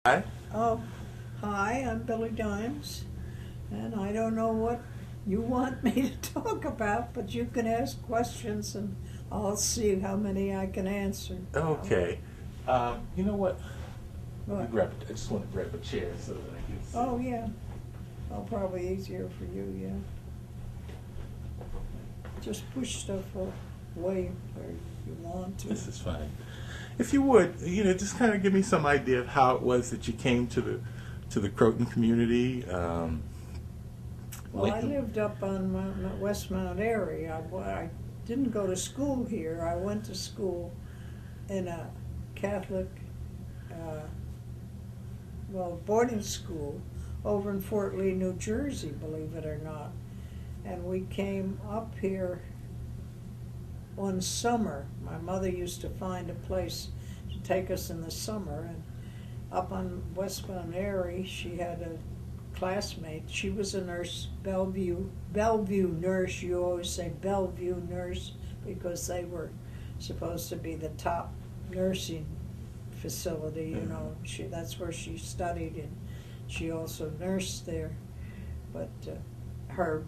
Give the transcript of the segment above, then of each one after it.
Hi. Oh, hi, I'm Billie Dymes, and I don't know what you want me to talk about, but you can ask questions and I'll see how many I can answer. Okay. You know what? Let me What? grab. I just want to grab a chair so that I can Oh, see. yeah. Oh, probably easier for you, yeah. Just push stuff away where you want to. This is fine. If you would, just kind of give me some idea of how it was that you came to the Croton community. Well, I When, lived up on West Mount Airy. I didn't go to school here. I went to school in a Catholic uh, boarding school over in Fort Lee, New Jersey, believe it or not. And we came up here one summer. My mother used to find a place to take us in the summer. And up on West Mount Airy, she had a classmate. She was a nurse, Bellevue nurse. You always say Bellevue nurse because they were supposed to be the top nursing facility, that's where she studied, and she also nursed there. But her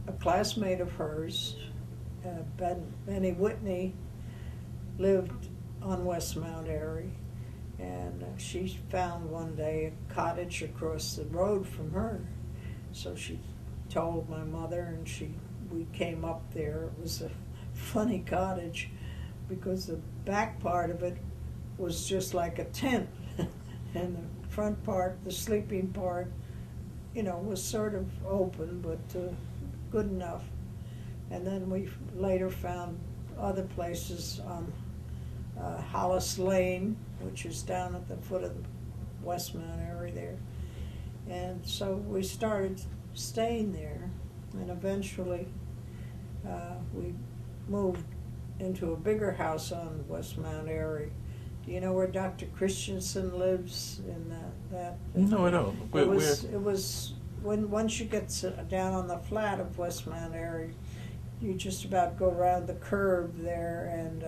a classmate of hers, Benny Whitney, lived on West Mount Airy, and she found one day a cottage across the road from her. So she told my mother, and we came up there. It was a funny cottage because the back part of it was just like a tent, and the front part, the sleeping part, was sort of open, but good enough. And then we later found other places on Hollis Lane, which is down at the foot of the West Mount area there. And so we started staying there, and eventually we moved into a bigger house on West Mount Airy. Do you know where Dr. Christensen lives in that? no, I don't. It was when once you get down on the flat of West Mount Airy, you just about go around the curve there, and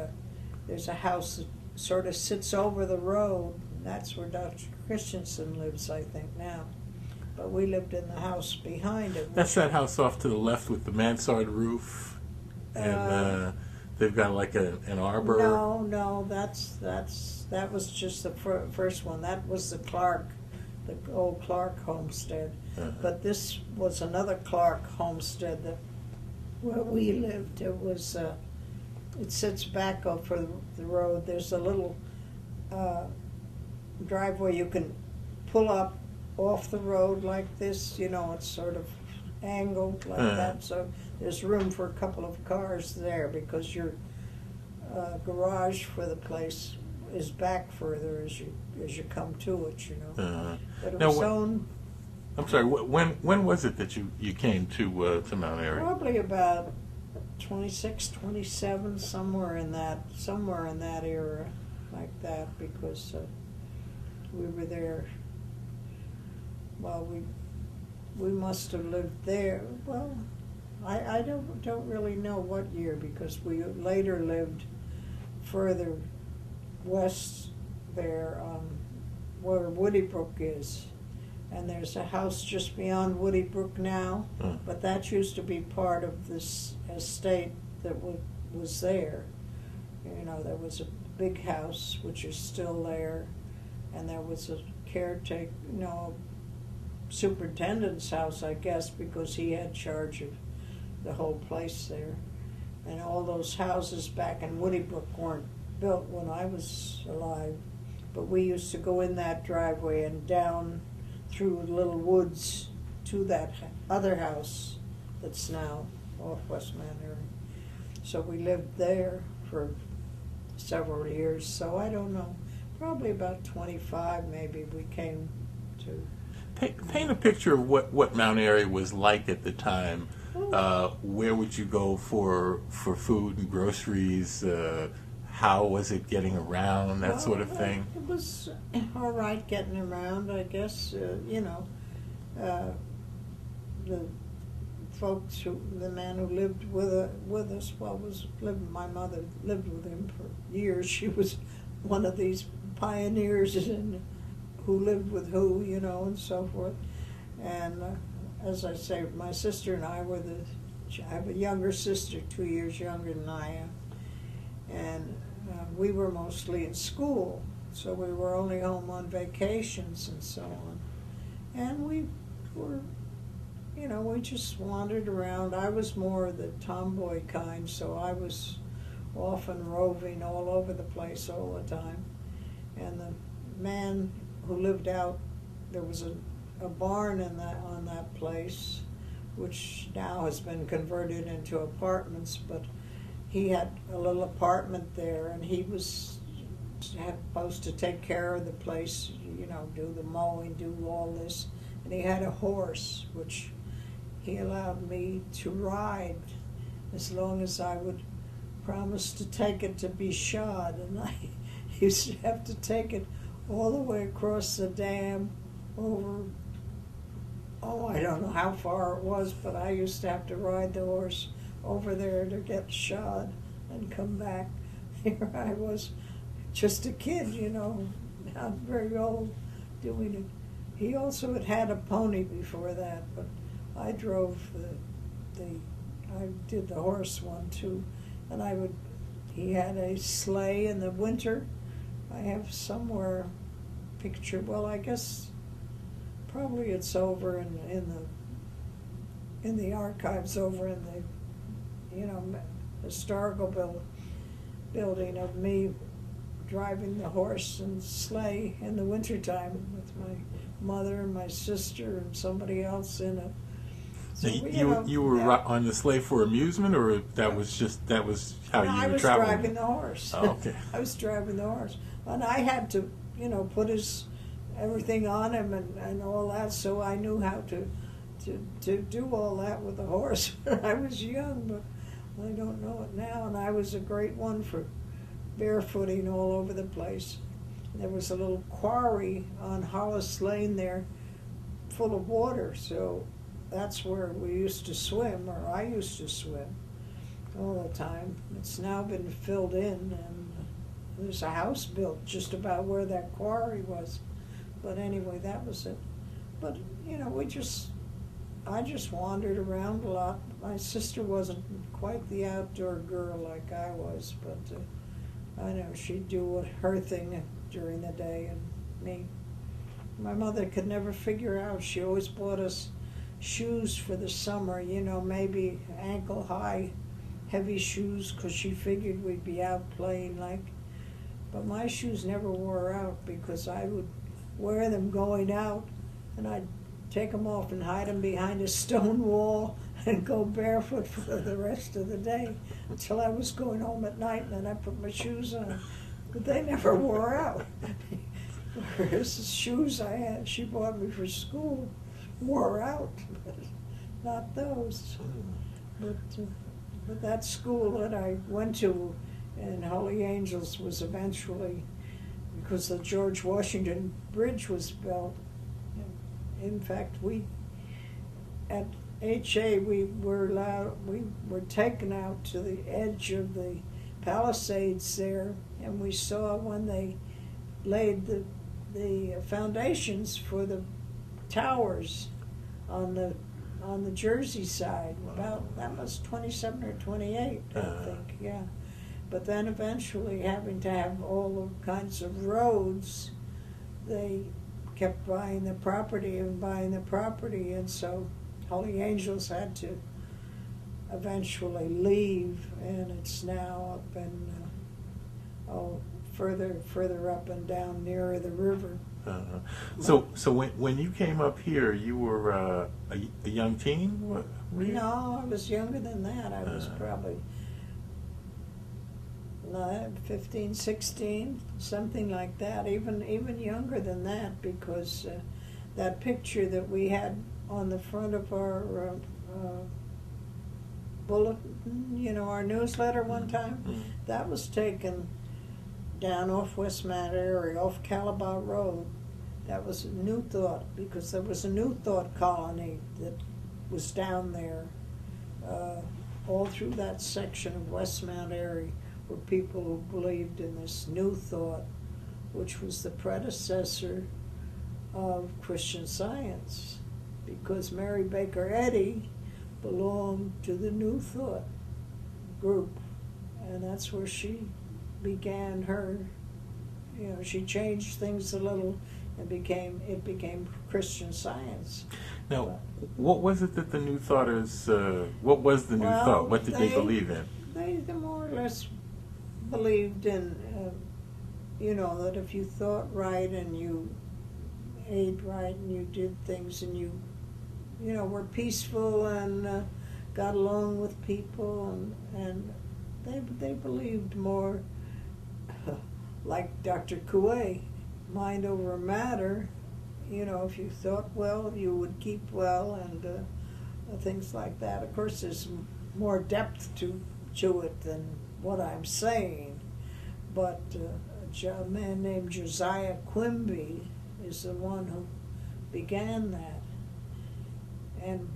there's a house that sort of sits over the road. And that's where Dr. Christensen lives, I think, now. But we lived in the house behind it. That's that house off to the left with the mansard roof, and they've got like an arbor. No, that was just the first one. That was the old Clark homestead. But this was another Clark homestead that where we lived. It sits back over the road. There's a little driveway you can pull up off the road like this. It's sort of angled like that, so there's room for a couple of cars there because your garage for the place is back further as you come to it. But it Now, was owned I'm sorry. When was it that you came to Mount Airy? probably about 26, 27, somewhere in that era, like that, because we were there. Well, we must have lived there. Well, I don't really know what year, because we later lived further west there, where Woody Brook is. And there's a house just beyond Woody Brook now, but that used to be part of this estate that was there. There was a big house, which is still there, and there was a caretaker, superintendent's house, I guess, because he had charge of the whole place there. And all those houses back in Woody Brook weren't built when I was alive, but we used to go in that driveway and down through little woods to that other house that's now off West Mount Airy. So we lived there for several years, so I don't know, probably about 25 maybe we came to. Paint a picture of what Mount Airy was like at the time. Where would you go for food and groceries? How was it getting around, that sort of thing? It was all right getting around, I guess. The folks the man who lived with us, my mother lived with him for years. She was one of these pioneers in who lived with who, you know, and so forth. And as I say, my sister and I were I have a younger sister, 2 years younger than I am, and we were mostly in school, so we were only home on vacations and so on. And we were, you know, we just wandered around. I was more the tomboy kind, so I was often roving all over the place all the time. And the man who lived out, there was a barn on that place, which now has been converted into apartments, but he had a little apartment there, and he was supposed to take care of the place, you know, do the mowing, do all this. And he had a horse, which he allowed me to ride as long as I would promise to take it to be shod. And I used to have to take it all the way across the dam over, I don't know how far it was, but I used to have to ride the horse over there to get shod and come back. Here I was, just a kid, you know, not very old, doing it. He also had a pony before that, but I drove I did the horse one too, and he had a sleigh in the winter. I have somewhere picture, well, I guess probably it's over in the archives over in the, you know, historical building of me driving the horse and sleigh in the wintertime with my mother and my sister and somebody else in it. So you were on the sleigh for amusement, or that was how you were traveling? I was driving the horse. Oh, okay. I was driving the horse, and I had to, you know, put everything on him and all that, so I knew how to do all that with the horse when I was young, but I don't know it now. And I was a great one for barefooting all over the place. There was a little quarry on Hollis Lane there full of water, so that's where we used to swim, or I used to swim all the time. It's now been filled in, and there's a house built just about where that quarry was. But anyway, that was it. But, you know, I just wandered around a lot. My sister wasn't quite the outdoor girl like I was, but I know she'd do her thing during the day, and me. My mother could never figure out. She always bought us shoes for the summer, you know, maybe ankle-high, heavy shoes, because she figured we'd be out playing like. But my shoes never wore out, because I would wear them going out, and I'd take them off and hide them behind a stone wall and go barefoot for the rest of the day until I was going home at night, and then I put my shoes on. But they never wore out. Whereas the shoes she bought me for school, wore out, but not those. But that school that I went to in Holy Angels was eventually, because the George Washington Bridge was built. In fact, at HA we were taken out to the edge of the Palisades there, and we saw when they laid the foundations for the towers on the Jersey side. About that was 27 or 28, I think, yeah. But then eventually, having to have all the kinds of roads, they kept buying the property, and so Holy Angels had to eventually leave, and it's now up in further up and down nearer the river. So when you came up here, you were a young teen? Were you? No, I was younger than that. I was probably 15, 16, something like that, even younger than that, because that picture that we had on the front of our bulletin, you know, our newsletter one time, that was taken down off West Mount Airy, off Calabar Road. That was New Thought, because there was a New Thought colony that was down there. All through that section of West Mount Airy were people who believed in this New Thought, which was the predecessor of Christian Science, because Mary Baker Eddy belonged to the New Thought group, and that's where she began her, she changed things a little and it became Christian Science. Now, what was it that the New Thoughters, what was the New Thought? What did they believe in? They more or less believed in, that if you thought right and you ate right and you did things and you were peaceful and got along with people, and they believed more like Dr. Coué, mind over matter. If you thought well, you would keep well, and things like that. Of course, there's more depth to it than what I'm saying, but a man named Josiah Quimby is the one who began that, and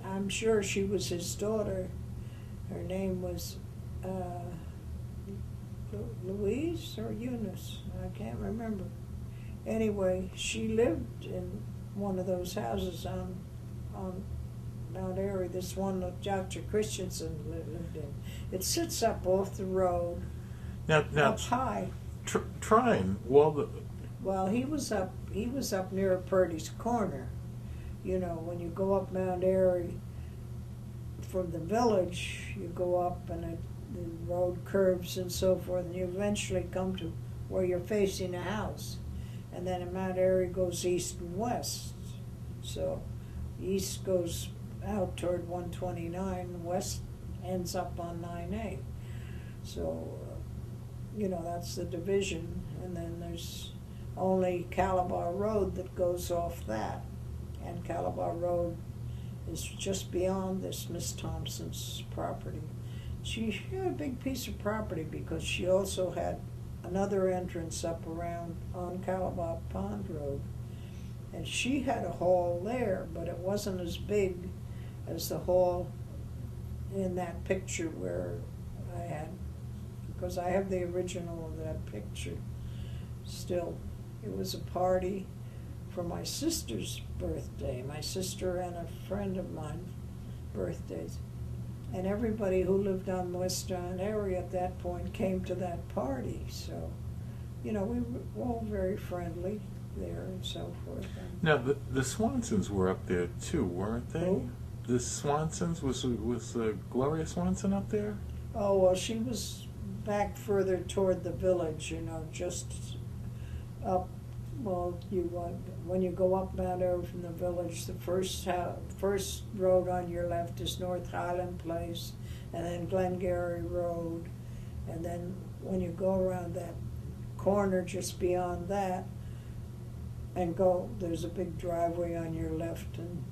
I'm sure she was his daughter. Her name was Louise or Eunice, I can't remember. Anyway, she lived in one of those houses on Mount Airy, this one that Dr. Christensen lived in. It sits up off the road, Now up high. Trine, Well, he was up near Purdy's Corner. When you go up Mount Airy from the village, you go up and the road curves and so forth, and you eventually come to where you're facing a house. And then in Mount Airy goes east and west. So east goes out toward 129, west ends up on 9A. So, that's the division. And then there's only Calabar Road that goes off that. And Calabar Road is just beyond this Miss Thompson's property. She had a big piece of property because she also had another entrance up around on Calabar Pond Road. And she had a hall there, but it wasn't as big as the hall in that picture where I had, because I have the original of that picture still. It was a party for my sister's birthday, my sister and a friend of mine's birthdays. And everybody who lived on the West Island area at that point came to that party. So, we were all very friendly there and so forth. Now, the Swansons were up there too, weren't they? Who? The Swansons, was Gloria Swanson up there? Oh, well, she was back further toward the village, just up. Well, when you go up Mount Airy from the village, the first road on your left is North Highland Place, and then Glengarry Road, and then when you go around that corner just beyond that, and there's a big driveway on your left, and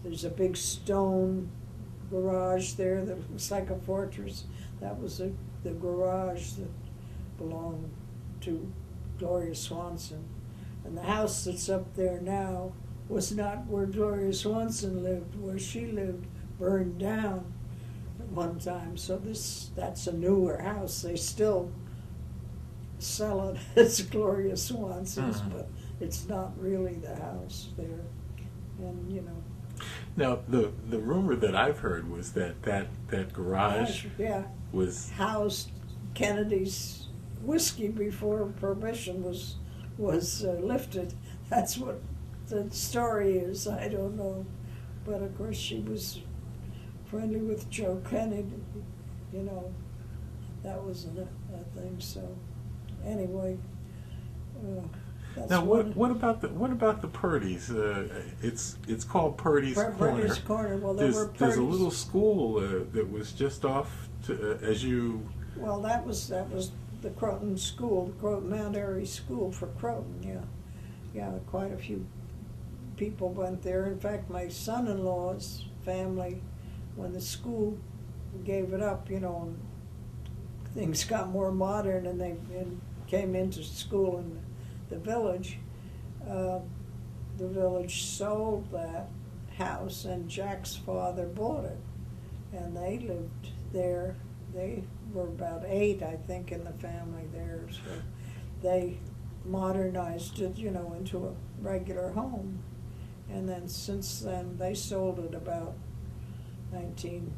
there's a big stone garage there that looks like a fortress. That was the garage that belonged to Gloria Swanson. And the house that's up there now was not where Gloria Swanson lived. Where she lived burned down at one time. So that's a newer house. They still sell it as Gloria Swanson's, but it's not really the house there. And Now, the rumor that I've heard was that garage was housed Kennedy's whiskey before permission was lifted. That's what the story is. I don't know, but of course she was friendly with Joe Kennedy. That was a thing. So anyway, that's now what about the Purdy's? It's called Purdy's Corner. Purdy's Corner. Well, there's a little school that was just off as you. Well, that was the Croton School, the Croton Mount Airy School for Croton, yeah, quite a few people went there. In fact, my son-in-law's family, when the school gave it up, things got more modern and they came into school in the village. The village sold that house and Jack's father bought it, and they lived there. They were about 8, I think, in the family there. So they modernized it, into a regular home. And then since then, they sold it about 19,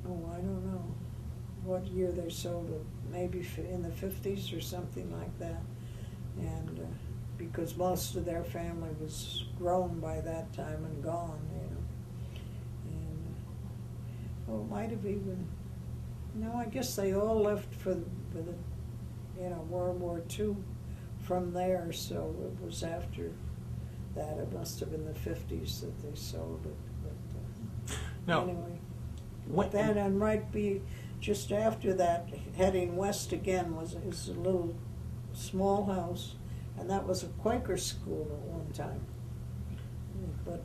oh, I don't know what year they sold it, maybe in the 50s or something like that. And because most of their family was grown by that time and gone, And, well, it might have even, no, I guess they all left for the World War II from there, so it was after that. It must have been the 50s that they sold it. But Now, anyway, what, that and just after that, heading west again is a little small house, and that was a Quaker school at one time. But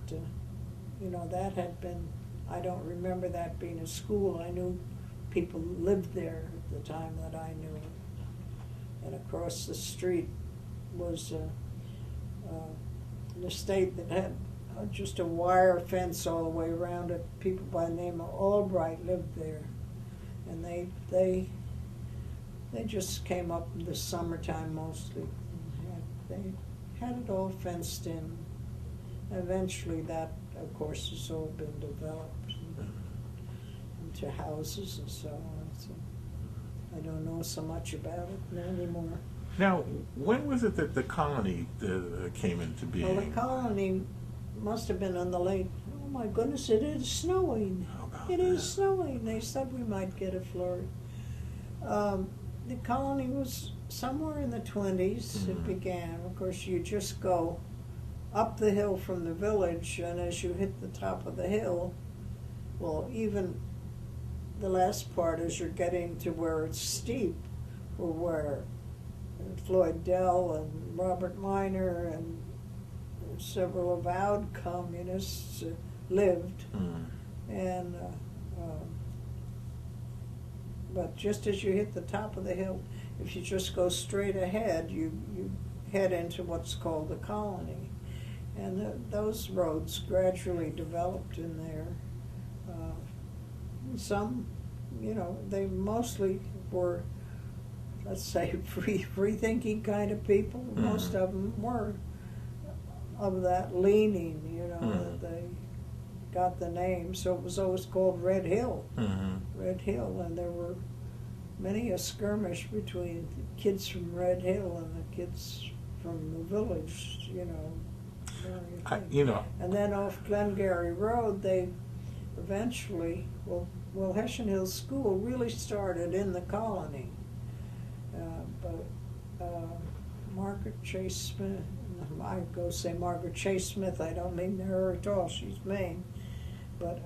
that had been, I don't remember that being a school. I knew people lived there at the time that I knew it. And across the street was an estate that had just a wire fence all the way around it. People by the name of Albright lived there, and they just came up in the summertime mostly. They had it all fenced in. Eventually, that of course has all been developed into houses and so on. So I don't know so much about it anymore. Now, when was it that the colony came into being? Well, the colony must have been in the late, oh my goodness, it is snowing. It is snowing. They said we might get a flurry. The colony was somewhere in the 20s. It began. Of course, you just go up the hill from the village, and as you hit the top of the hill, well, even the last part as you're getting to where it's steep, or where Floyd Dell and Robert Minor and several avowed communists lived. And but just as you hit the top of the hill, if you just go straight ahead, you head into what's called the colony. And those roads gradually developed in there. Some, they mostly were, let's say, free-thinking kind of people. Most of them were of that leaning, that they got the name. So it was always called Red Hill. Red Hill, and there were many a skirmish between the kids from Red Hill and the kids from the village, And then off Glengarry Road, they eventually, well, Hessian Hill School really started in the colony. But Margaret Chase Smith, I go say Margaret Chase Smith, I don't mean her at all, she's Maine. But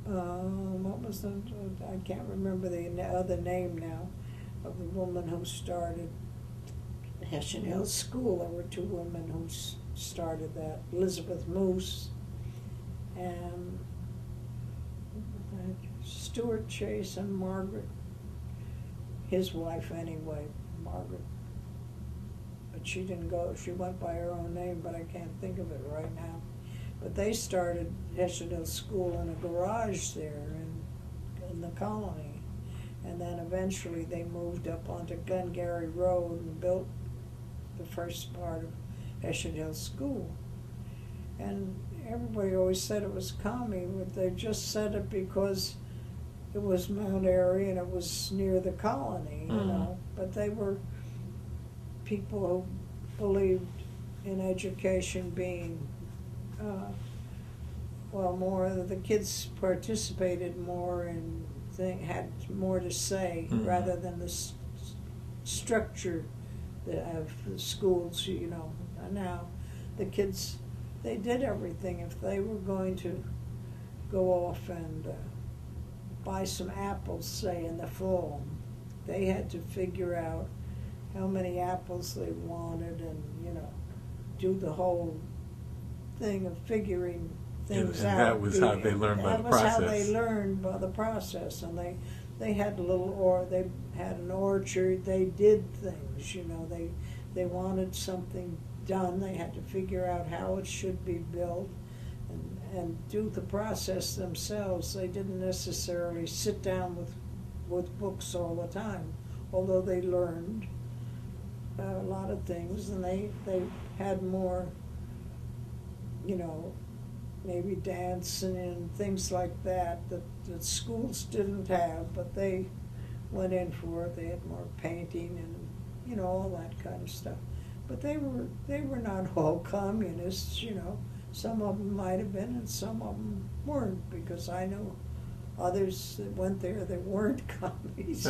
what was I can't remember the other name now of the woman who started Hessian Hill School. There were two women who started that, Elizabeth Moose and Stuart Chase and Margaret, his wife anyway, Margaret. But she didn't go, she went by her own name, but I can't think of it right now. But they started Hessian Hill School in a garage there in the colony. And then eventually they moved up onto Glengarry Road and built the first part of Hessian Hill School. And everybody always said it was commie, but they just said it because it was Mount Airy and it was near the colony, But they were people who believed in education being, more, the kids participated more and had more to say rather than the structure of the schools, And now the kids, they did everything. If they were going to go off and buy some apples, say, in the fall, they had to figure out how many apples they wanted and, do the whole thing of figuring things out. That was how they learned by the process. That was how they learned by the process. And they had they had an orchard, they did things, they wanted something done, they had to figure out how it should be built and do the process themselves. They didn't necessarily sit down with books all the time. although they learned a lot of things, and they had more, you know, maybe dancing and things like that that schools didn't have, but they went in for it. They had more painting and, you know, all that kind of stuff. But they were not all communists, you know. Some of them might have been, and some of them weren't, because I know others that went there that weren't commies.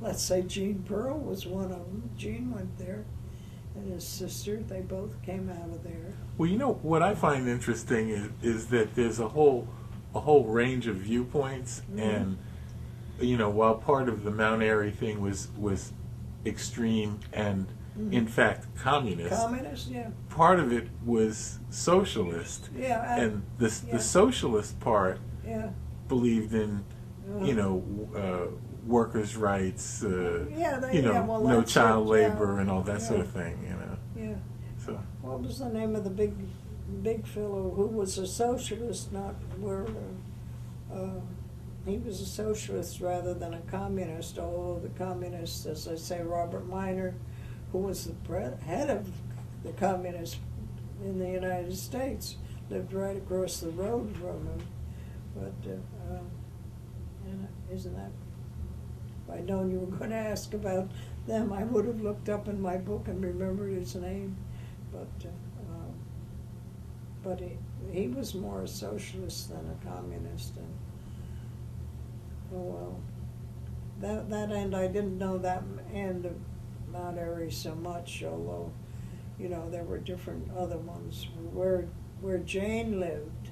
Let's say Gene Pearl was one of them. Gene went there, and his sister. They both came out of there. Well, you know what I find interesting is that there's a whole range of viewpoints, and you know, while part of the Mount Airy thing was extreme and in fact communist. Communist, yeah. Part of it was socialist. Yeah. And the socialist part believed in, you know, workers' rights, you know, well, no child labor yeah. and all that sort of thing, you know. Yeah. So. What was the name of the big fellow who was a socialist, not where, he was a socialist rather than a communist, although the communists, as I say, Robert Minor, who was the head of the communists in the United States, lived right across the road from him. But isn't that? If I'd known you were going to ask about them, I would have looked up in my book and remembered his name. But he was more a socialist than a communist. And oh well, that end, I didn't know that end of Mount Airy so much, although, you know, there were different other ones. Where Jane lived,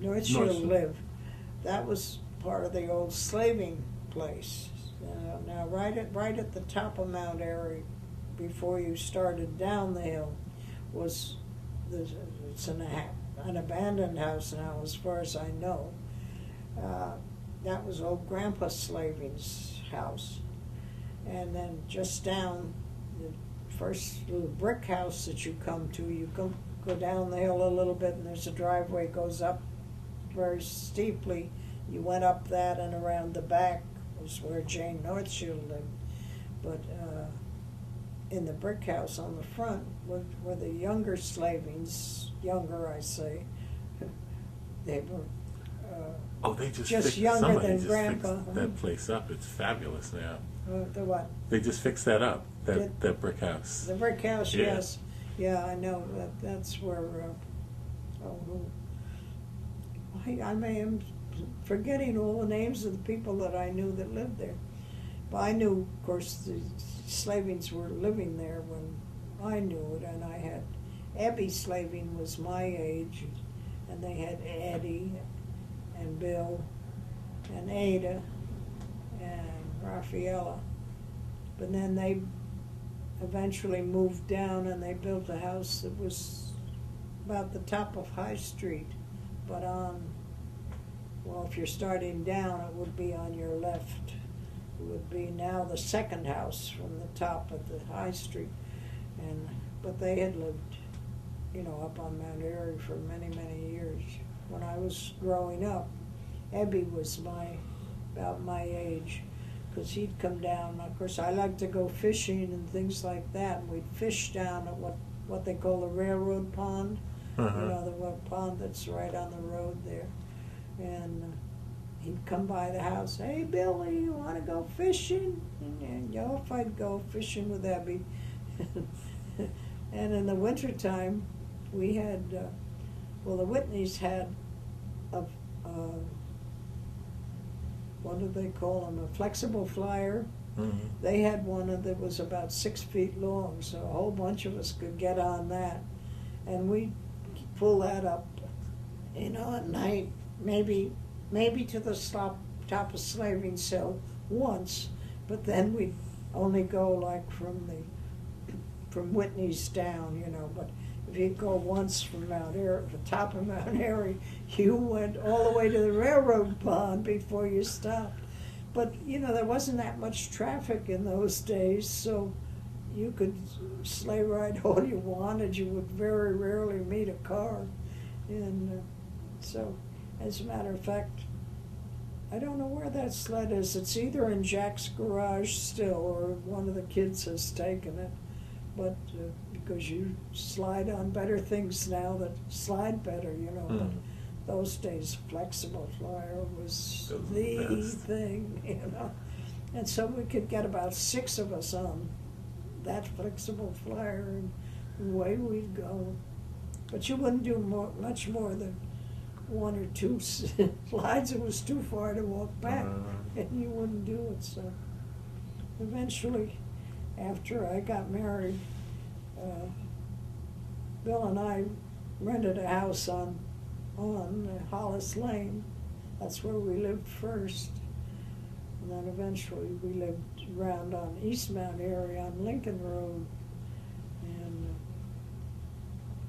Northshield lived, that was part of the old slaving place. Now right at the top of Mount Airy, before you started down the hill, it's an abandoned house now, as far as I know. That was old Grandpa Slaving's house. And then just down, the first little brick house that you come to, you go down the hill a little bit, and there's a driveway goes up very steeply. You went up that, and around the back was where Jane Northshield lived. But in the brick house on the front were the younger Slavings, younger I say. They were they just younger than Grandpa. Fixed that place up. It's fabulous now. The what? They just fixed that up. That brick house. The brick house, yeah. Yes. Yeah, I know. That's where. I may am forgetting all the names of the people that I knew that lived there. But I knew, of course, the Slavings were living there when I knew it, and I had Abby Slaving was my age, and they had Eddie and Bill and Ada and Rafaela. But then they eventually moved down, and they built a house that was about the top of High Street, but if you're starting down, it would be on your left. It would be now the second house from the top of the High Street. But they had lived, you know, up on Mount Airy for many, many years. When I was growing up, Ebby was about my age, because he'd come down. Of course, I like to go fishing and things like that. And we'd fish down at what they call the railroad pond. You know, the pond that's right on the road there. And he'd come by the house. Hey, Billy, you want to go fishing? And off I'd go fishing with Abby. And in the wintertime, we had, the Whitneys had what do they call them? A flexible flyer. Mm-hmm. They had one that was about 6 feet long, so a whole bunch of us could get on that. And we'd pull that up, you know, at night, maybe to the top of Slaving's Hill once, but then we'd only go like from Whitney's down, you know. But if you go once from Mount Airy, the top of Mount Airy, you went all the way to the railroad pond before you stopped. But you know, there wasn't that much traffic in those days, so you could sleigh ride all you wanted. You would very rarely meet a car, and so. As a matter of fact, I don't know where that sled is. It's either in Jack's garage still, or one of the kids has taken it. But because you slide on better things now that slide better, you know. But those days, flexible flyer was the thing, you know. And so we could get about 6 of us on that flexible flyer, and away we'd go. But you wouldn't do much more than 1 or 2 slides. It was too far to walk back, and you wouldn't do it. So eventually, after I got married, Bill and I rented a house on Hollis Lane. That's where we lived first. And then eventually we lived around on East Mount area on Lincoln Road. And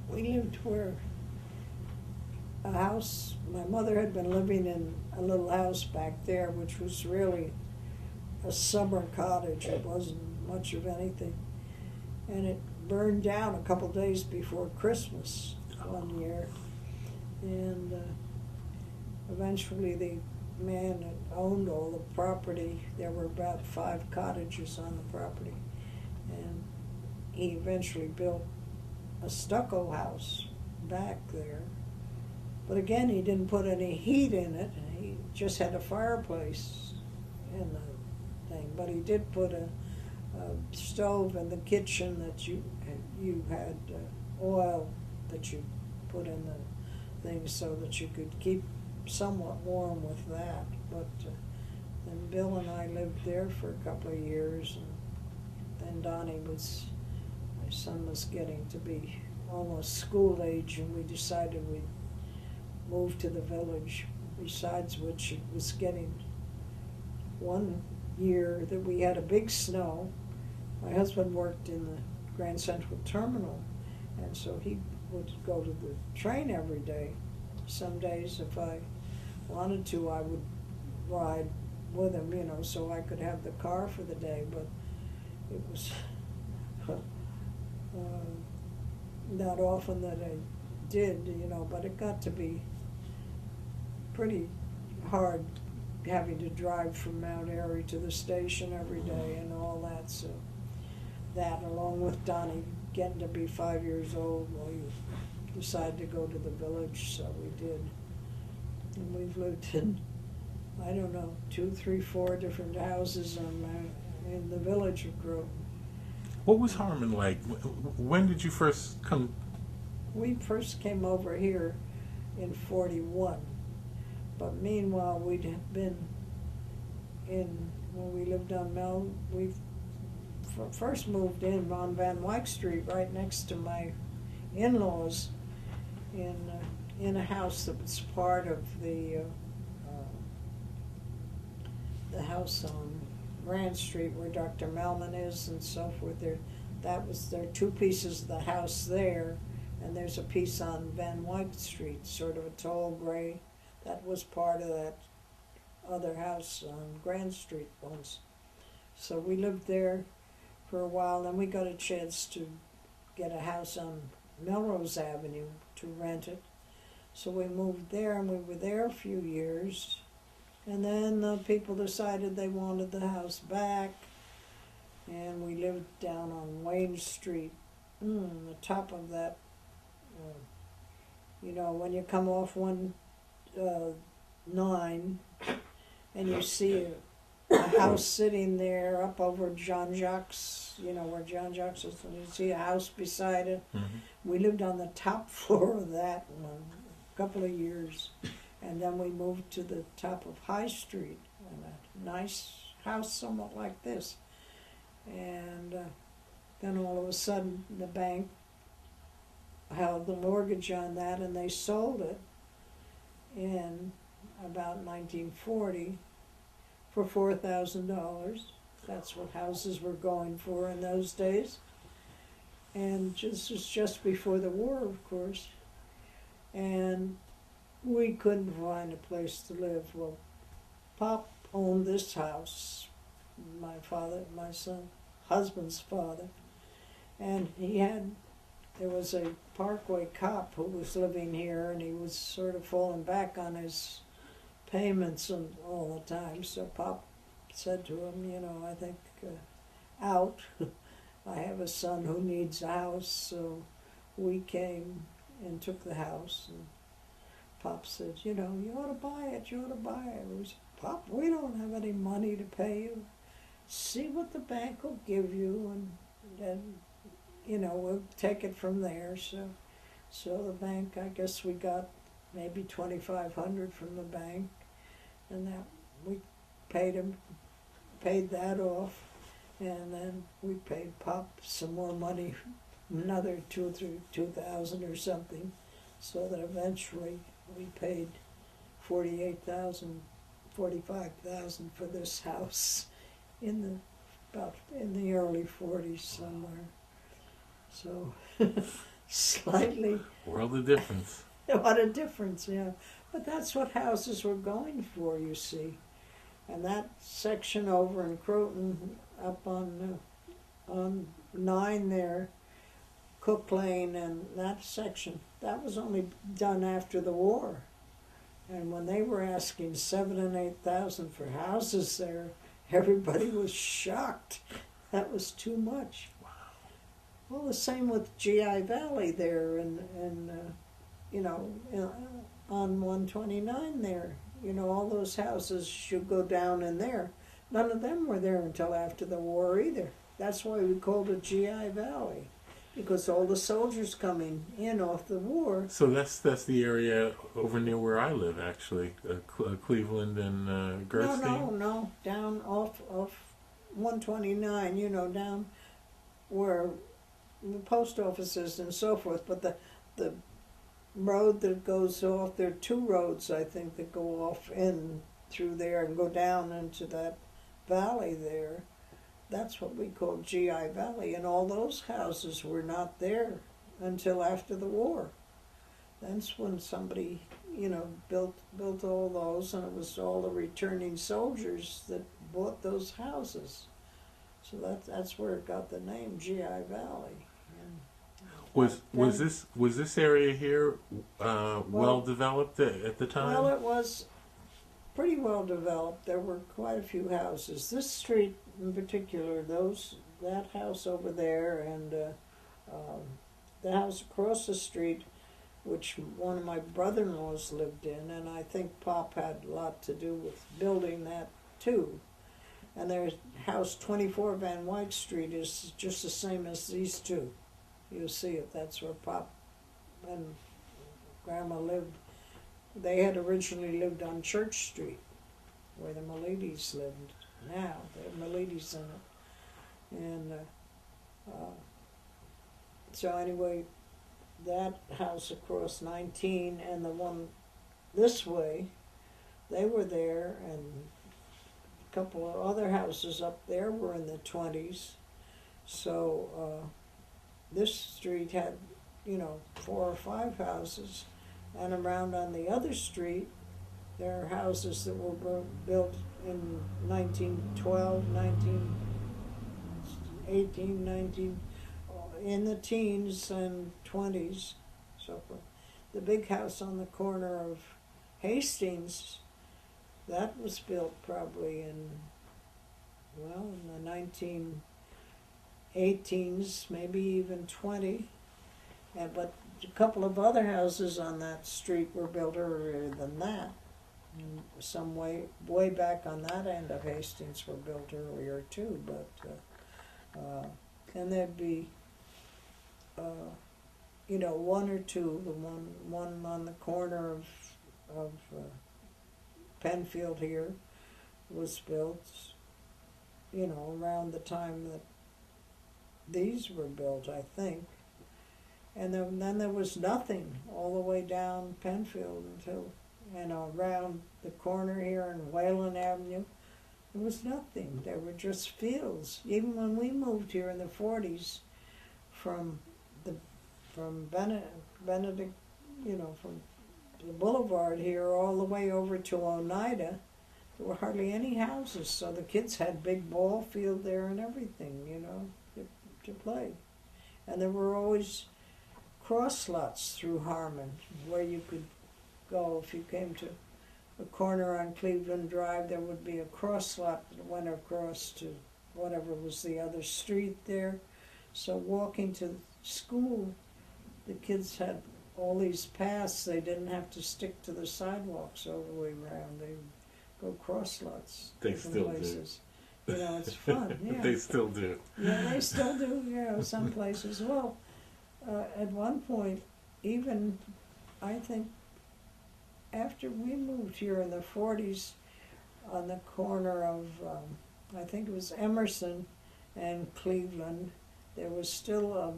we lived where a house, my mother had been living in a little house back there, which was really a summer cottage. It wasn't much of anything. And it burned down a couple days before Christmas one year. And eventually the man that owned all the property, there were about 5 cottages on the property, and he eventually built a stucco house back there. But again, he didn't put any heat in it. He just had a fireplace in the thing. But he did put a stove in the kitchen that you had oil that you put in the thing so that you could keep somewhat warm with that. But then Bill and I lived there for a couple of years, and then my son was getting to be almost school age, and we decided we'd move to the village. Besides which, it was getting one year that we had a big snow. My husband worked in the Grand Central Terminal, and so he would go to the train every day. Some days, if I wanted to, I would ride with him, you know, so I could have the car for the day. But it was not often that I did, you know, but it got to be pretty hard having to drive from Mount Airy to the station every day and all that. So that, along with Donnie getting to be 5 years old, we decided to go to the village, so we did. And we've lived in, I don't know, 2, 3, 4 different houses in the village of Groton. What was Harmon like? When did you first come? We first came over here in 41. But meanwhile, we'd been when we lived on we first moved in on Van Wyck Street, right next to my in-laws, in a house that was part of the house on Grand Street where Dr. Melman is and so forth. There are 2 pieces of the house there, and there's a piece on Van Wyck Street, sort of a tall gray. That was part of that other house on Grand Street once. So we lived there for a while, then we got a chance to get a house on Melrose Avenue to rent it. So we moved there, and we were there a few years. And then the people decided they wanted the house back, and we lived down on Wayne Street, the top of that, you know, when you come off 9 and you see a house sitting there up over John Jacques, you know, where John Jacques is, and you see a house beside it. We lived on the top floor of that in a couple of years, and then we moved to the top of High Street in a nice house somewhat like this. And then all of a sudden the bank held the mortgage on that, and they sold it in about 1940 for $4,000. That's what houses were going for in those days. And this was just before the war, of course. And we couldn't find a place to live. Well, Pop owned this house, my husband's father, and there was a Parkway cop who was living here, and he was sort of falling back on his payments and all the time. So Pop said to him, you know, I think out. I have a son who needs a house, so we came and took the house. And Pop said, you know, you ought to buy it, you ought to buy it. We said, Pop, we don't have any money to pay you. See what the bank will give you, and then, you know, we'll take it from there. So the bank, I guess we got maybe $2,500 from the bank, and that we paid that off, and then we paid Pop some more money, another $2,000 or something, so that eventually we paid $45,000 for this house in the early 40s somewhere. So slightly. World of difference. What a difference, yeah. But that's what houses were going for, you see. And that section over in Croton, up on 9 there, Cook Lane, and that section, that was only done after the war. And when they were asking $7,000 and $8,000 for houses there, everybody was shocked. That was too much. Wow. Well, the same with GI Valley there, and you know, on 129 there. You know, all those houses should go down in there. None of them were there until after the war either. That's why we called it GI Valley, because all the soldiers coming in off the war. So that's the area over near where I live, actually, Cleveland and Gerstein. No, down off 129. You know, down where the post office is and so forth. But the road that goes off, there are 2 roads, I think, that go off in through there and go down into that valley there. That's what we call GI Valley, and all those houses were not there until after the war. That's when somebody, you know, built all those, and it was all the returning soldiers that bought those houses. So that's where it got the name GI Valley. Was this area here well developed at the time? Well, it was pretty well developed. There were quite a few houses. This street in particular, that house over there, and the house across the street, which one of my brother-in-laws lived in, and I think Pop had a lot to do with building that too. And there's house 24 Van Wyck Street is just the same as these two. You'll see it. That's where Pop and Grandma lived. They had originally lived on Church Street, where the Miletis lived. Now there are Miletis in it, and so anyway, that house across 19 and the one this way, they were there, and a couple of other houses up there were in the 20s. So this street had, you know, 4 or 5 houses, and around on the other street, there are houses that were built in 1912, 1918, 19, in the teens and 20s, so forth. The big house on the corner of Hastings, that was built probably in the 1918s, maybe even 20. But a couple of other houses on that street were built earlier than that. And some way back on that end of Hastings were built earlier too. But and there'd be one or two. The one on the corner of Penfield here was built, around the time that these were built, I think. And then there was nothing all the way down Penfield until, around the corner here in Wayland Avenue. There was nothing. There were just fields. Even when we moved here in the 40s from Benedict, from the boulevard here all the way over to Oneida, there were hardly any houses. So the kids had big ball field there and everything, to play. And there were always cross lots through Harmon where you could go if you came to a corner on Cleveland Drive, there would be a cross lot that went across to whatever was the other street there. So walking to school, the kids had all these paths. They didn't have to stick to the sidewalks all the way around. They would go cross lots, They different still places. Do. You know, it's fun. Yeah. They still do. Yeah, they still do. You know, some places. Well, at one point, even I think after we moved here in the 40s, on the corner of I think it was Emerson and Cleveland, there was still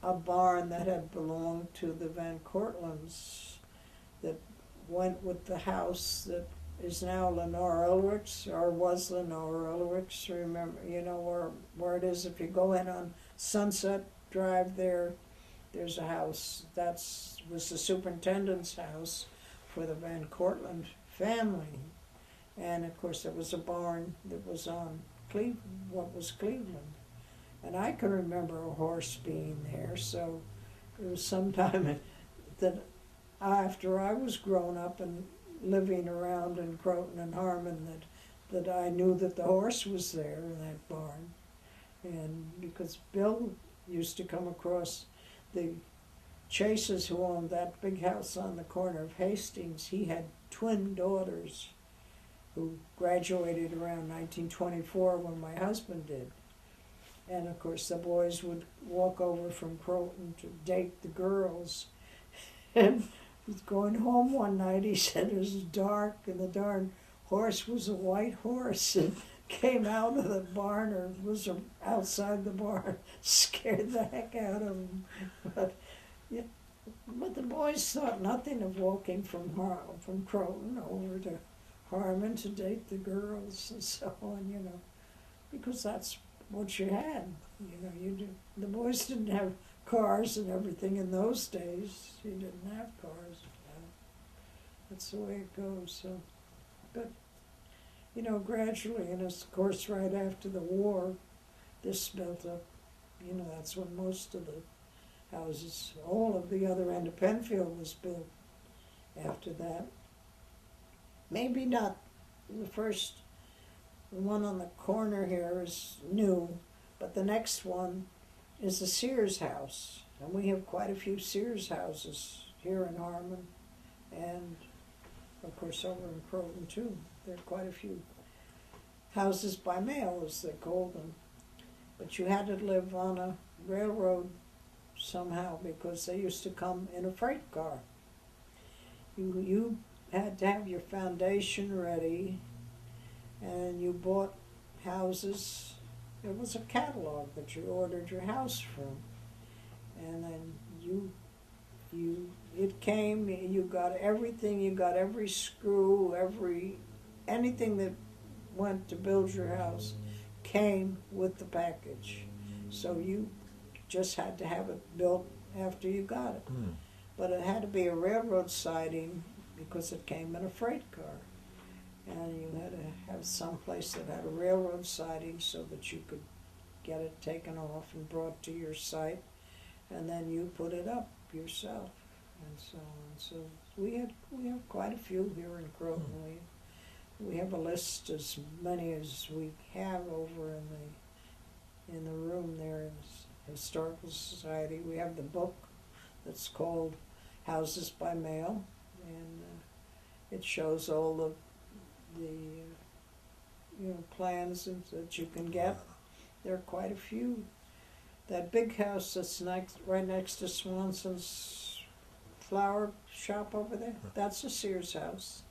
a barn that had belonged to the Van Cortlandts that went with the house that is now Lenore Ulrich's, or was Lenore Ulrich's. Remember, you know where it is. If you go in on Sunset Drive there, there's a house. That was the superintendent's house for the Van Cortland family. And of course there was a barn that was on what was Cleveland. And I can remember a horse being there, so it was sometime that after I was grown up and living around in Croton and Harmon that I knew that the horse was there in that barn. And because Bill used to come across the Chases, who owned that big house on the corner of Hastings, he had twin daughters who graduated around 1924 when my husband did. And of course the boys would walk over from Croton to date the girls. And he was going home one night, he said it was dark and the darn horse was a white horse and came out of the barn, or was outside the barn, scared the heck out of him. But the boys thought nothing of walking from Croton over to Harmon to date the girls and so on, you know, because that's what you had, you know. You do. The boys didn't have cars and everything in those days. You didn't have cars. That's the way it goes. So, but you know, gradually, and of course, right after the war, this built up. You know, that's when most of the houses, all of the other end of Penfield was built after that. Maybe not the first, the one on the corner here is new, but the next one is the Sears house. And we have quite a few Sears houses here in Harmon, and of course over in Croton too. There are quite a few houses by mail, as they called them. But you had to live on a railroad somehow, because they used to come in a freight car. You had to have your foundation ready, and you bought houses. It was a catalog that you ordered your house from, and then it came. You got everything. You got every screw, anything that went to build your house came with the package. So you just had to have it built after you got it. Mm. But it had to be a railroad siding because it came in a freight car. And you had to have some place that had a railroad siding so that you could get it taken off and brought to your site, and then you put it up yourself, and so on. So we have quite a few here in Croton. We have a list as many as we have over in the room there in the Historical Society. We have the book that's called Houses by Mail, and it shows all the plans that you can get. There are quite a few. That big house that's right next to Swanson's flower shop over there, that's a Sears house.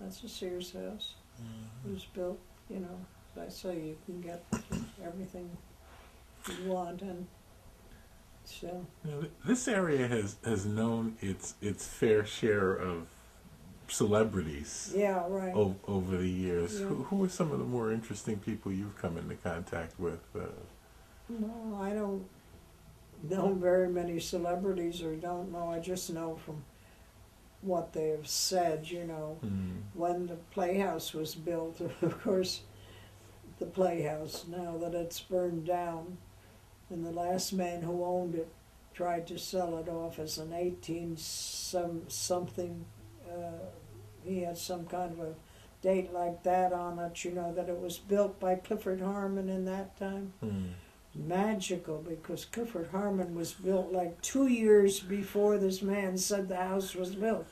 That's a Sears house. Mm-hmm. It was built, you know, as I say, you can get everything you want. And so this area has known its fair share of celebrities. Yeah, right. Over the years. Yeah. Who are some of the more interesting people you've come into contact with? No, I don't know very many celebrities, or don't know. I just know from what they have said, you know. Mm. When the Playhouse was built, of course, the Playhouse, now that it's burned down, and the last man who owned it tried to sell it off as an 18-something he had some kind of a date like that on it, you know, that it was built by Clifford Harmon in that time. Magical, because Clifford Harmon was built like 2 years before this man said the house was built.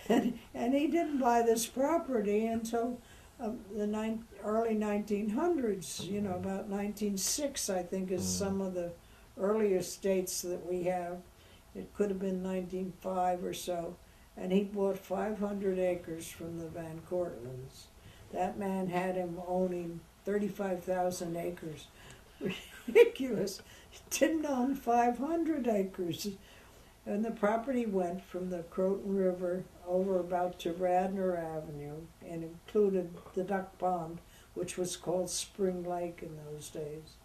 and he didn't buy this property until early 1900s, you know, about 1906, I think, is some of the earliest dates that we have. It could have been 1905 or so. And he bought 500 acres from the Van Cortlands. That man had him owning 35,000 acres. Ridiculous. He didn't own 500 acres. And the property went from the Croton River over about to Radnor Avenue and included the duck pond, which was called Spring Lake in those days.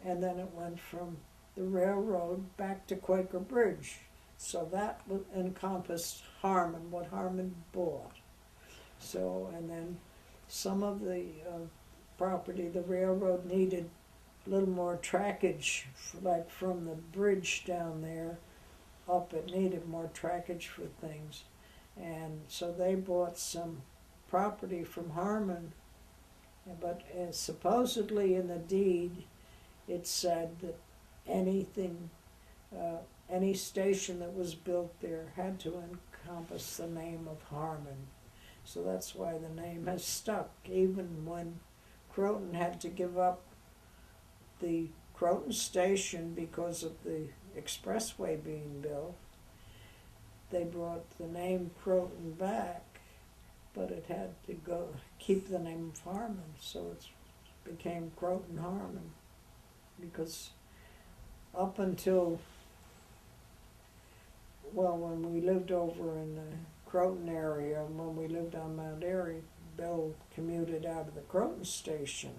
And then it went from the railroad back to Quaker Bridge. So that encompassed Harmon, what Harmon bought. So, and then some of the property, the railroad needed a little more trackage, like from the bridge down there up, it needed more trackage for things. And so they bought some property from Harmon, but supposedly in the deed it said that anything, any station that was built there had to encompass the name of Harmon. So that's why the name has stuck, even when Croton had to give up the Croton station because of the expressway being built. They brought the name Croton back, but it had to keep the name of Harmon, so it became Croton Harmon, because up until, well, when we lived over in the Croton area, when we lived on Mount Airy, Bill commuted out of the Croton station,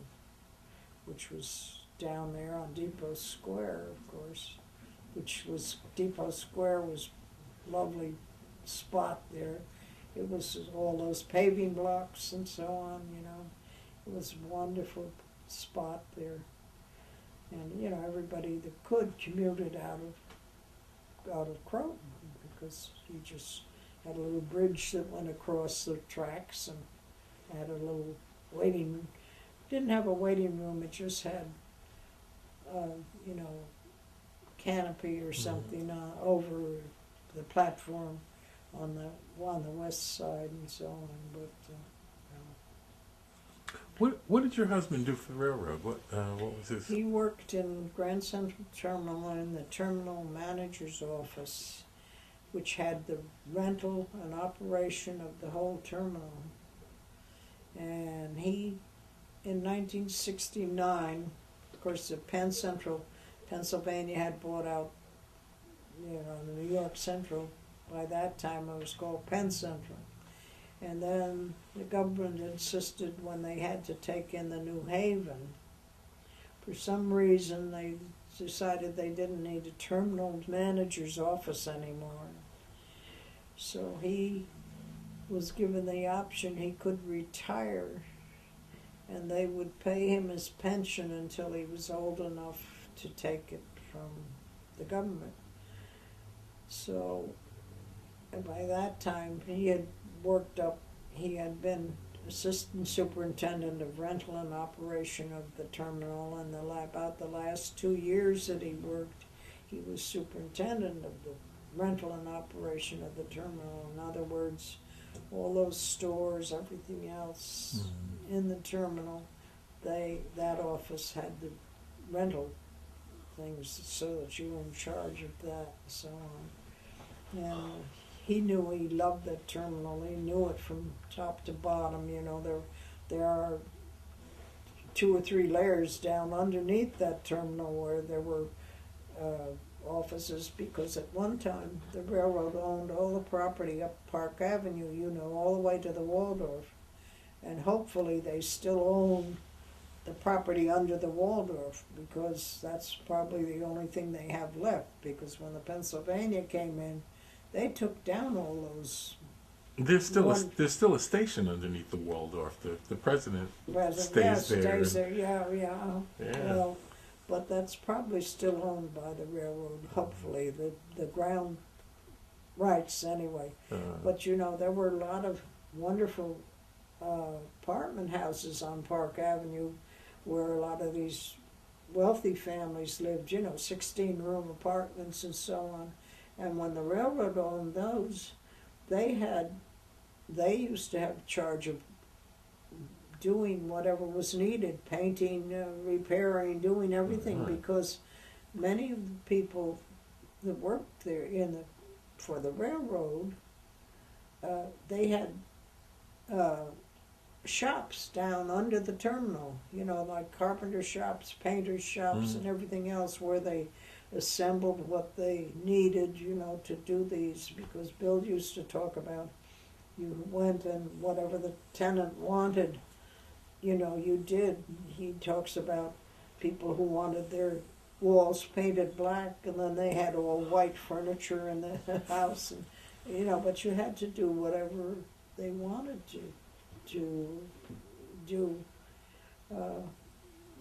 which was down there on Depot Square, of course, Depot Square was a lovely spot there. It was all those paving blocks and so on, you know. It was a wonderful spot there. And, you know, everybody that could commuted out of Croton, because you just had a little bridge that went across the tracks and had a little waiting room. Didn't have a waiting room, it just had, you know, canopy or something over the platform on the west side and so on. But what did your husband do for the railroad? What was his? He worked in Grand Central Terminal in the terminal manager's office, which had the rental and operation of the whole terminal. And he, in 1969, of course, the Penn Central, Pennsylvania had bought out, you know, the New York Central. By that time it was called Penn Central. And then the government insisted when they had to take in the New Haven, for some reason they decided they didn't need a terminal manager's office anymore. So he was given the option he could retire, and they would pay him his pension until he was old enough to take it from the government. So, and by that time he had worked up, he had been assistant superintendent of rental and operation of the terminal, and about the last 2 years that he worked, he was superintendent of the rental and operation of the terminal. In other words, all those stores, everything else in the terminal, that office had the rental things so that you were in charge of that and so on. And he knew he loved that terminal. He knew it from top to bottom. You know, there are 2 or 3 layers down underneath that terminal where there were offices, because at one time the railroad owned all the property up Park Avenue, you know, all the way to the Waldorf. And hopefully they still own the property under the Waldorf, because that's probably the only thing they have left, because when the Pennsylvania came in, they took down all those. There's still a station underneath the Waldorf. The president stays there. Stays there. Yeah. Well, but that's probably still owned by the railroad. Hopefully, the ground rights anyway. But you know, there were a lot of wonderful apartment houses on Park Avenue where a lot of these wealthy families lived, you know, 16-room apartments and so on. And when the railroad owned those, they used to have charge of doing whatever was needed, painting, repairing, doing everything, because many of the people that worked there for the railroad, they had shops down under the terminal, you know, like carpenter shops, painter shops, and everything else, where they assembled what they needed, you know, to do these. Because Bill used to talk about, you went and whatever the tenant wanted, you know, you did. He talks about people who wanted their walls painted black, and then they had all white furniture in the house, and you know, but you had to do whatever they wanted to do,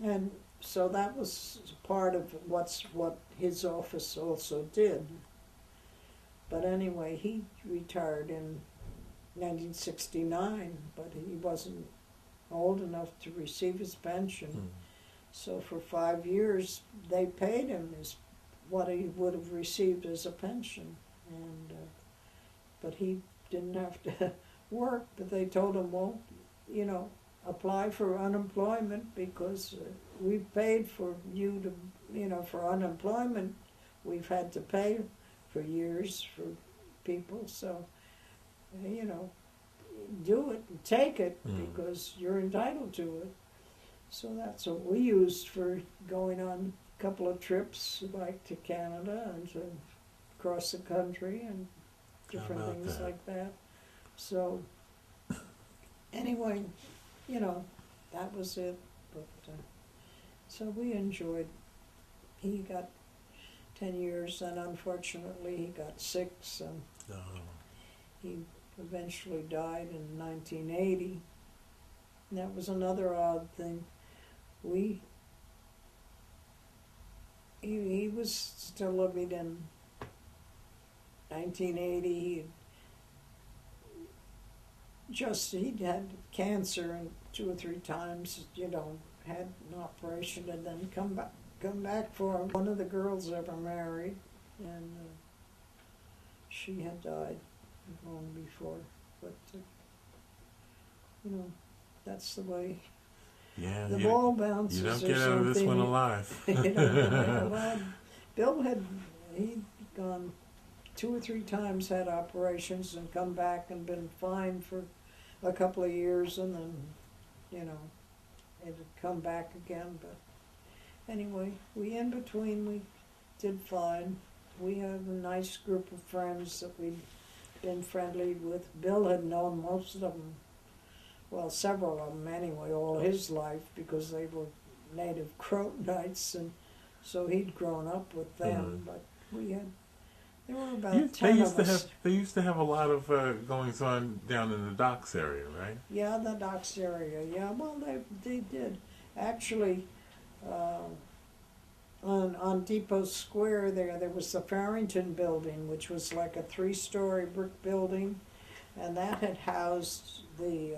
and so that was part of what his office also did. But anyway, he retired in 1969, but he wasn't old enough to receive his pension. So for 5 years, they paid him what he would have received as a pension, and but he didn't have to work. But they told him, well, you know, apply for unemployment, because we paid for you to, you know, for unemployment. We've had to pay for years for people, so you know, do it and take it, because you're entitled to it. So that's what we used for going on a couple of trips, like to Canada and to across the country and different things like that. So anyway, you know, that was it. But so we enjoyed. He got 10 years, and unfortunately he got sick, so he eventually died in 1980. And that was another odd thing. He was still living in 1980. He'd had cancer, and 2 or 3 times, you know, had an operation, and then come back for him. One of the girls ever married, and she had died long before. But you know, that's the way. Yeah, the ball bounces. You don't get out of this one alive. You know, well, Bill he'd gone 2 or 3 times, had operations, and come back and been fine for a couple of years, and then, you know, it had come back again. But anyway, in between we did fine. We had a nice group of friends that we'd been friendly with. Bill had known most of them, well, several of them anyway, all his life, because they were native Crotonites, and so he'd grown up with them. But there were about 10 of us. They used to have a lot of goings on down in the docks area, right? Yeah, the docks area. Yeah, well, they did actually. On Depot Square there was the Farrington building, which was like a 3-story brick building, and that had housed the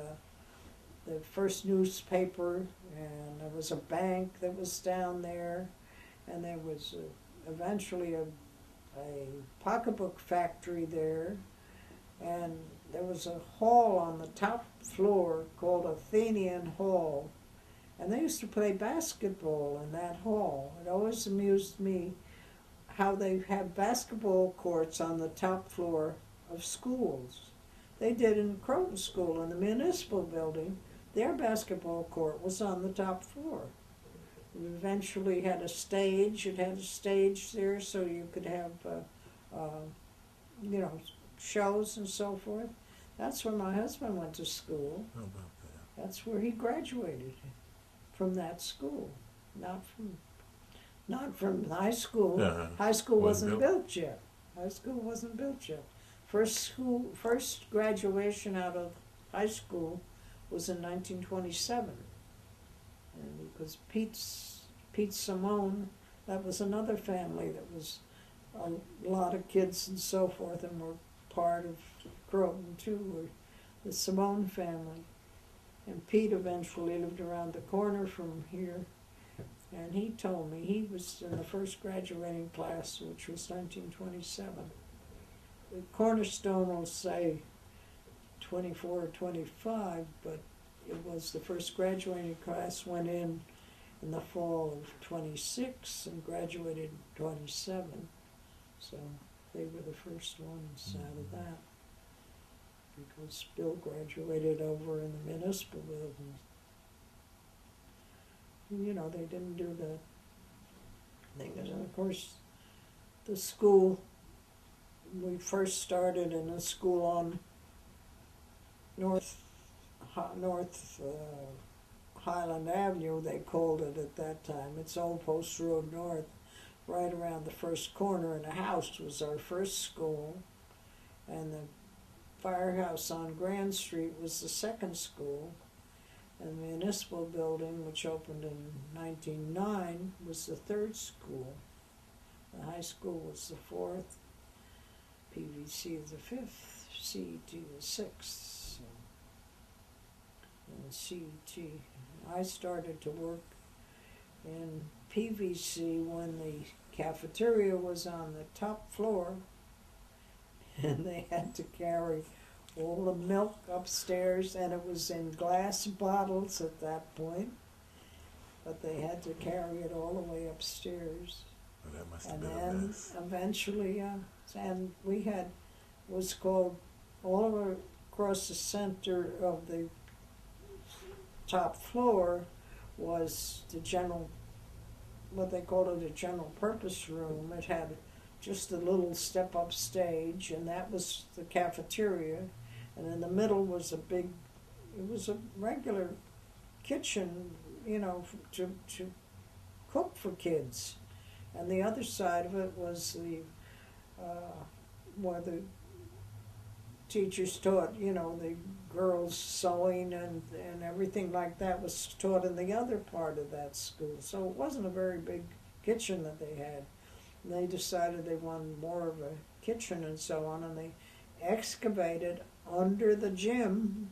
first newspaper, and there was a bank that was down there, and there was eventually a pocketbook factory there, and there was a hall on the top floor called Athenian Hall, and they used to play basketball in that hall. It always amused me how they had basketball courts on the top floor of schools. They did in Croton School, in the municipal building. Their basketball court was on the top floor. We eventually had a stage. It had a stage there so you could have, you know, shows and so forth. That's where my husband went to school. How about that? That's where he graduated, from that school, not from high school. High school wasn't built yet. High school wasn't built yet. First graduation out of high school was in 1927, and because Pete Simone, that was another family that was a lot of kids and so forth, and were part of Croton too, were the Simone family. And Pete eventually lived around the corner from here. And he told me he was in the first graduating class, which was 1927. The Cornerstone will say 24 or 25, but it was the first graduating class went in the fall of 26 and graduated in 27. So they were the first ones out of that. Because Bill graduated over in the municipal building. You know, they didn't do the thing. And of course, the school, we first started in a school on North Highland Avenue, they called it at that time. It's Old Post Road North, right around the first corner, and a house was our first school. And the firehouse on Grand Street was the second school. And the municipal building, which opened in 1909, was the third school. The high school was the fourth, PVC the fifth, CET the sixth. So, and CET, I started to work in PVC when the cafeteria was on the top floor, and they had to carry all the milk upstairs, and it was in glass bottles at that point, but they had to carry it all the way upstairs. Well, that must have And been a then mess. eventually, and we had, was called, all across the center of the top floor was the general, what they called it, a general purpose room. It had just a little step-up stage, and that was the cafeteria. And in the middle was a big, it was a regular kitchen, you know, to cook for kids. And the other side of it was the, where the teachers taught, you know, the girls sewing and everything like that was taught in the other part of that school. So it wasn't a very big kitchen that they had. And they decided they wanted more of a kitchen and so on, and they excavated under the gym.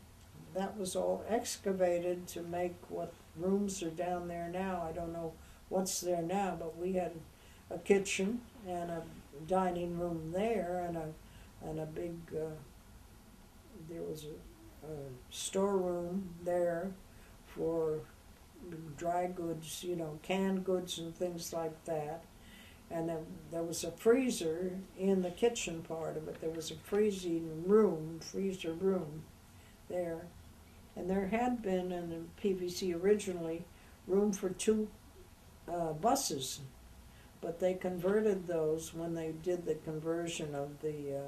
That was all excavated to make what rooms are down there now. I don't know what's there now, but we had a kitchen and a dining room there, and a big, there was a storeroom there for dry goods, you know, canned goods and things like that. And then there was a freezer in the kitchen part of it. There was a freezer room there. And there had been in the PVC originally room for 2 buses, but they converted those when they did the conversion of the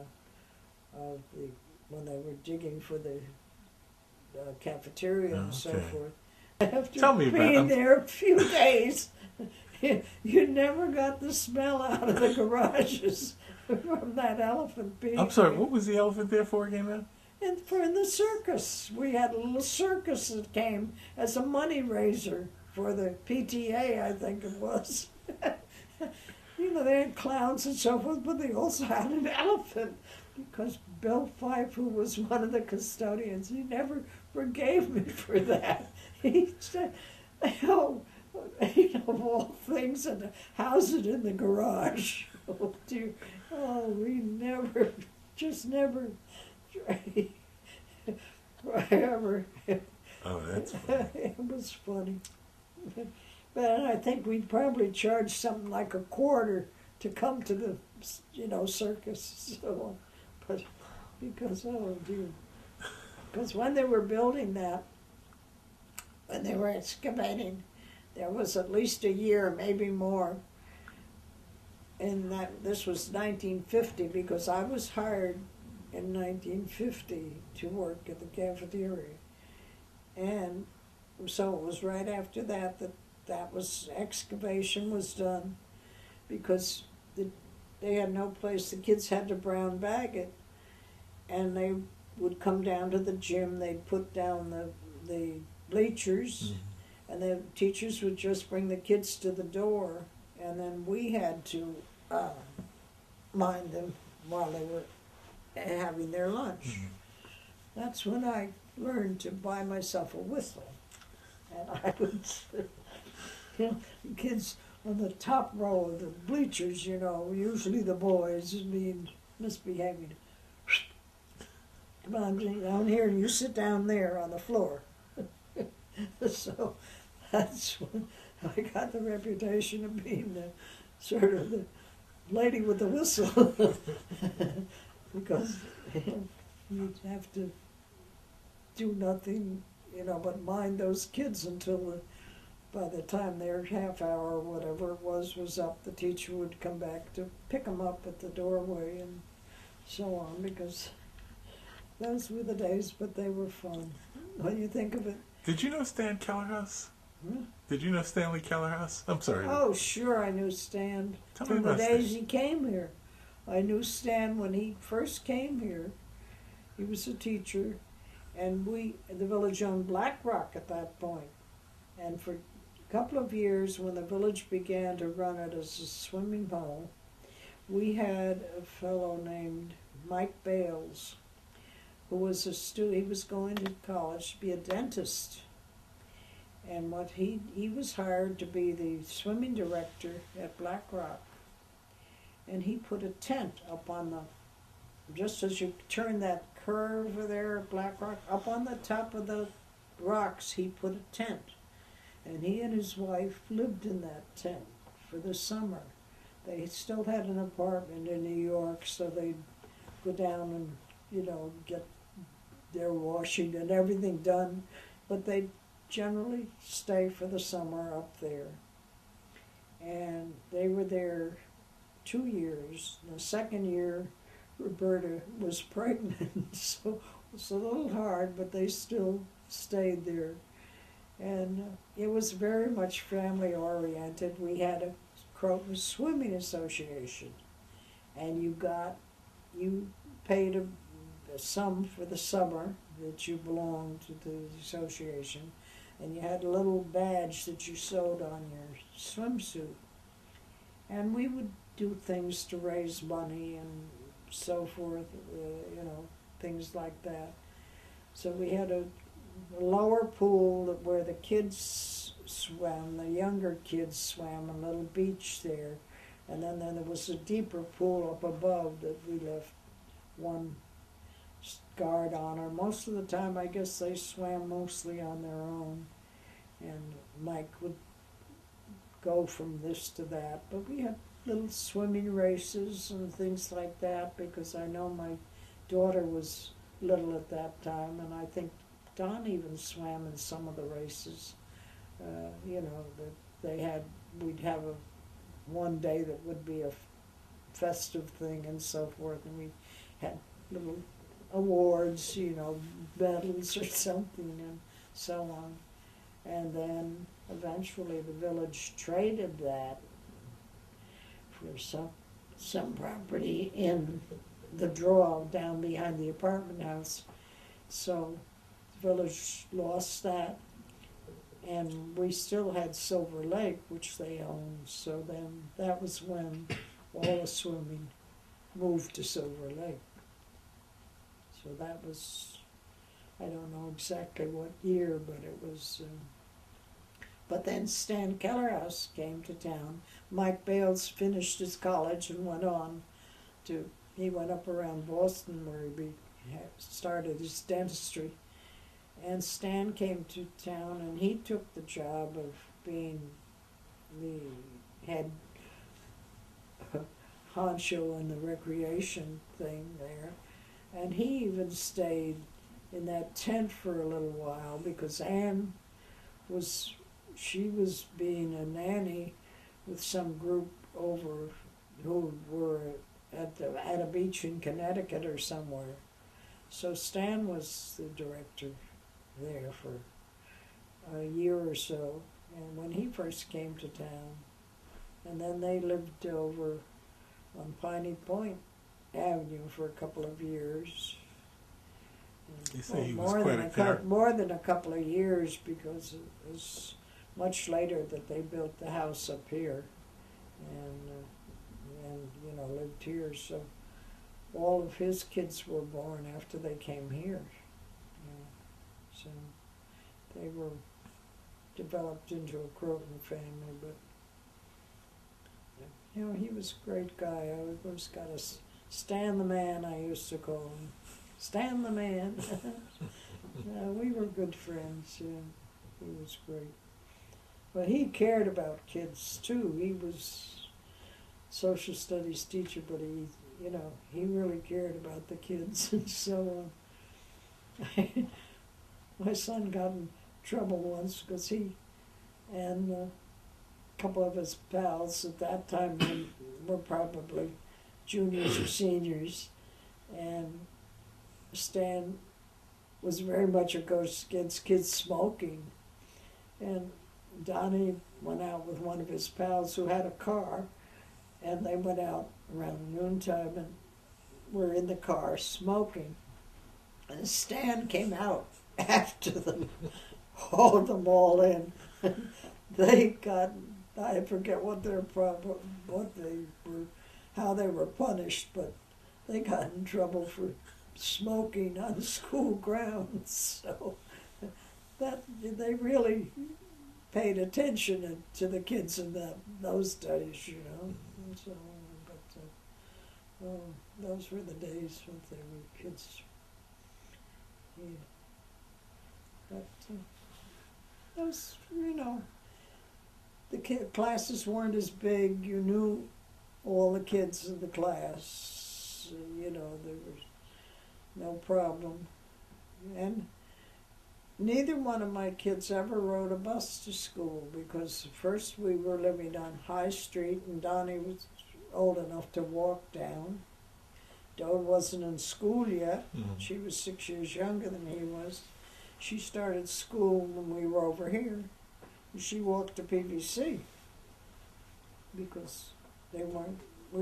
when they were digging for the cafeteria and so forth. After Tell me being about there a few days, you never got the smell out of the garages from that elephant being I'm sorry, there. what was the elephant there for again, man? And for the circus, we had a little circus that came as a money raiser for the PTA, I think it was. You know, they had clowns and so forth, but they also had an elephant, because Bill Fife, who was one of the custodians, he never forgave me for that. He said, "Oh, you know, of all things, and house it in the garage." Oh dear, oh, we never, just never. Forever. Oh, that's funny. It was funny. But I think we'd probably charge something like $0.25 to come to the, you know, circus. So, but because, oh dear. Because when they were building that, when they were excavating, there was at least a year, maybe more. And that this was 1950, because I was hired in 1950 to work at the cafeteria. And so it was right after that that was excavation was done, because they had no place. The kids had to brown bag it, and they would come down to the gym. They'd put down the bleachers, and the teachers would just bring the kids to the door, and then we had to mind them while they were having their lunch. That's when I learned to buy myself a whistle. And I would, kids on the top row of the bleachers, usually the boys being misbehaving. Come on, down here, and you sit down there on the floor. So that's when I got the reputation of being sort of the lady with the whistle. Because you'd have to do nothing, but mind those kids until by the time their half hour or whatever it was up, the teacher would come back to pick them up at the doorway and so on, because those were the days, but they were fun. When you think of it. Did you know Stan Kellerhouse? Hmm? Did you know Stanley Kellerhouse? I'm sorry. Oh, sure, I knew Stan Tell me from the about days Stan. he came here. I knew Stan when he first came here. He was a teacher, and the village owned Black Rock at that point. And for a couple of years, when the village began to run it as a swimming hole, we had a fellow named Mike Bales, who was a student. He was going to college to be a dentist. And he was hired to be the swimming director at Black Rock. And he put a tent up on just as you turn that curve there at Black Rock, up on the top of the rocks, he put a tent. And he and his wife lived in that tent for the summer. They still had an apartment in New York, so they'd go down and, get their washing and everything done. But they'd generally stay for the summer up there. And they were there 2 years. The second year, Roberta was pregnant, so it was a little hard, but they still stayed there. And it was very much family oriented. We had a Croton Swimming Association, and you paid a sum for the summer that you belonged to the association, and you had a little badge that you sewed on your swimsuit. And we would do things to raise money and so forth, things like that. So we had a lower pool where the kids swam, the younger kids swam, a little beach there. And then there was a deeper pool up above that we left one guard on, or most of the time I guess they swam mostly on their own. And Mike would go from this to that. But we had little swimming races and things like that, because I know my daughter was little at that time, and I think Don even swam in some of the races. That we'd have one day that would be a festive thing and so forth, and we had little awards, medals or something and so on. And then eventually the village traded that for some property in the draw down behind the apartment house. So the village lost that, and we still had Silver Lake, which they owned. So then that was when all the swimming moved to Silver Lake. So that was, I don't know exactly what year, but it was. But then Stan Kellerhouse came to town. Mike Bales finished his college and went on he went up around Boston where he started his dentistry. And Stan came to town, and he took the job of being the head honcho in the recreation thing there. And he even stayed in that tent for a little while, because Anne was being a nanny with some group over who were at a beach in Connecticut or somewhere. So Stan was the director there for a year or so, and when he first came to town. And then they lived over on Piney Point Avenue for a couple of years. You say he was quite a character. More than a couple of years, because it was much later that they built the house up here, and lived here. So all of his kids were born after they came here. So they were developed into a Croton family, but he was a great guy. I always got a Stan the Man, I used to call him. Stan the Man. We were good friends. He was great. But he cared about kids too. He was social studies teacher, but he really cared about the kids. And so my son got in trouble once because he and a couple of his pals at that time were probably juniors or seniors, and Stan was very much against kids smoking. And Donnie went out with one of his pals who had a car, and they went out around noontime and were in the car smoking. And Stan came out after them, hauled them all in. They got, I forget what their problem, how they were punished, but they got in trouble for smoking on school grounds. So that they really paid attention to the kids in those days, And so, but those were the days when they were kids. Yeah. But those, the classes weren't as big. You knew all the kids in the class. There was no problem. And neither one of my kids ever rode a bus to school, because first we were living on High Street and Donnie was old enough to walk down. Dode wasn't in school yet. Mm-hmm. She was 6 years younger than he was. She started school when we were over here. She walked to PVC because we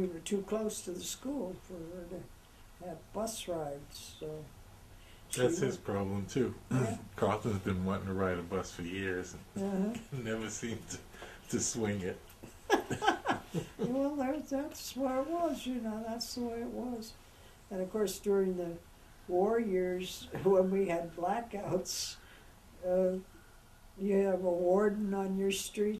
were too close to the school for her to have bus rides. So that's his problem too. Yeah. Carlton's been wanting to ride a bus for years and never seemed to swing it. Well, that's what it was, that's the way it was. And of course, during the war years, when we had blackouts, you have a warden on your street